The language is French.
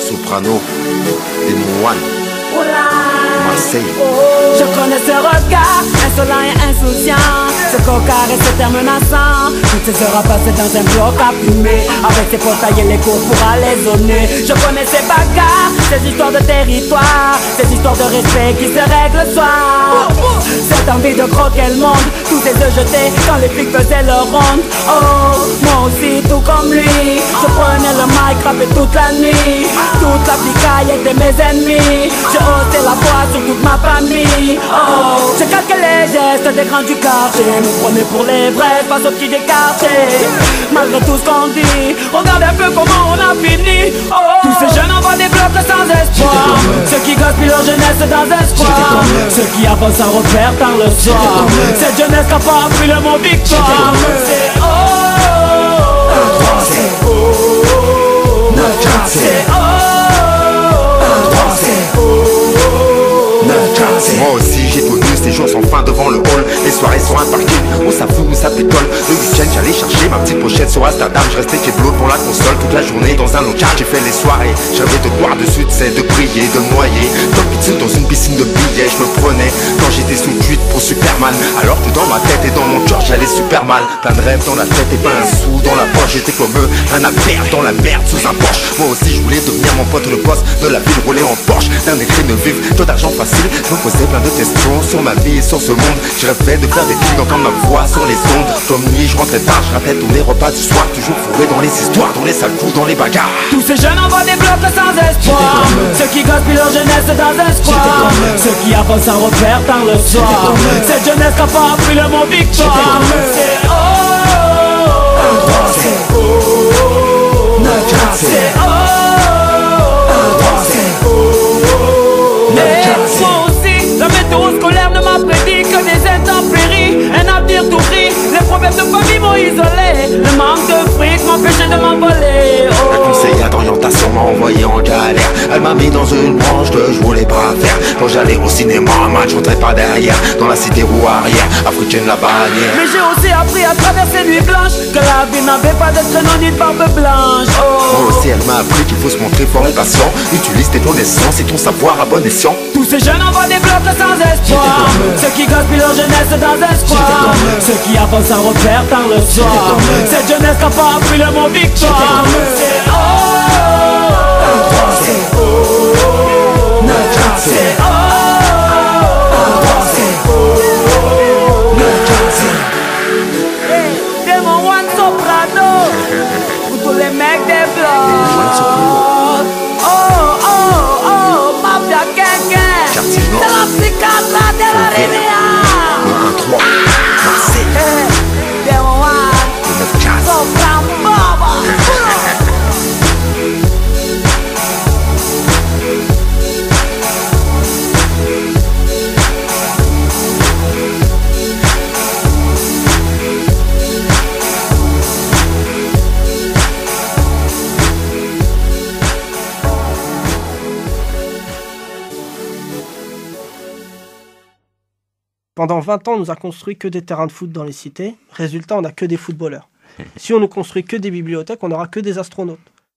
Soprano, des moines, Marseille. Je connais ce regard, insolent et insouciant, ce cocard et ce terme menaçant. Toutes ces heures passées dans un bloc à fumer, avec ses portails et les cours pour aller zoner. Je connais ces bagarres, ces histoires de territoire, ces histoires de respect qui se règlent le soir. Cette envie de croquer le monde, tous ces œufs jetés quand les flics faisaient leur ronde. Oh, moi aussi tout comme lui, je prenais le mic, rappais toute la nuit. Toute la picaille était mes ennemis, j'ai ôté la voix sur toute ma famille. Oh, j'ai calqué les gestes des grands du quartier, me prenais pour les vrais, pas aux petits des quartiers. Malgré tout ce qu'on dit, regarde un peu comment on a fini. Oh, tous ces jeunes envoient des blocs sans espoir, ceux qui gaspillent leur jeunesse dans espoir, ceux qui avancent sans repère par le soir. Cette jeunesse qui n'a pas appris le mot victoire. C'est oh, c'est oh, c'est oh, c'est oh. Moi aussi j'ai connu ces jours sans fin devant le hall. Les soirées sur un parking, où ça fout, où ça pétole. Le week-end j'allais chercher ma petite pochette sur Amsterdam. Je restais keblo pour la console toute la journée dans un local. J'ai fait les soirées, j'avais de boire dessus, de de prier, de me noyer. Top pizza dans une piscine de billets, je me prenais quand j'étais sous cuite pour Superman. Alors que dans ma tête et dans mon cœur j'allais super mal. Plein de rêves dans la tête et pas un sou dans la poche. J'étais comme eux, un appert dans la merde sous un Porsche. Moi aussi je voulais devenir mon pote le boss de la ville, rouler en Porsche. D'un écrit de vivre, trop d'argent facile. Je me posais plein de questions sur ma vie et sur ce monde. Je rêvais de faire des clips, d'entendre ma voix sur les ondes. Comme nuit, je rentrais tard, je ratais tous les repas du soir. Toujours fourré dans les histoires, dans les sales coups, dans les bagarres. Tous ces jeunes envoient des blocs sans espoir, ceux qui gaspillent leur jeunesse dans un square, ceux qui avancent sans repère par le soir. Cette jeunesse qui n'a pas appris le mot victoire. C'est oh, c'est oh, c'est oh, c'est oh. Mais moi aussi, la météo scolaire ne m'a prédit que des intempéries, un avenir tout gris. Les problèmes de famille m'ont isolé, le manque de fric m'empêchait de m'envoler. La conseillère d'orientation m'a envoyé en galère. Elle m'a mis dans une branche que je voulais pas faire. Quand j'allais au cinéma, un match, je rentrais pas derrière. Dans la cité roue arrière, africaine la bannière. Mais j'ai aussi appris à travers ces nuits blanches que la vie n'avait pas de prénom ni de barbe blanche. Moi aussi elle m'a appris qu'il faut se montrer fort et patient. Utilise tes connaissances et ton savoir à bon escient. Tous ces jeunes envoient des blocs sans espoir, ceux qui gaspillent leur jeunesse dans un square, ceux qui avancent sans repère par le soir. Cette jeunesse qui n'a pas appris le mot victoire. C'est oh, c'est oh, c'est oh, c'est oh. Hey, c'est mon One Soprano pour tous les mecs des blocs. Oh, oh, oh, mafia quelqu'un, Quartier c'est Nord, la psychiatre de la Rivière. 1-3, Marseille, C'est mon One 9-15. Soprano Baba. Pendant 20 ans, on nous a construit que des terrains de foot dans les cités. Résultat, on n'a que des footballeurs. Si on ne construit que des bibliothèques, on n'aura que des astronautes.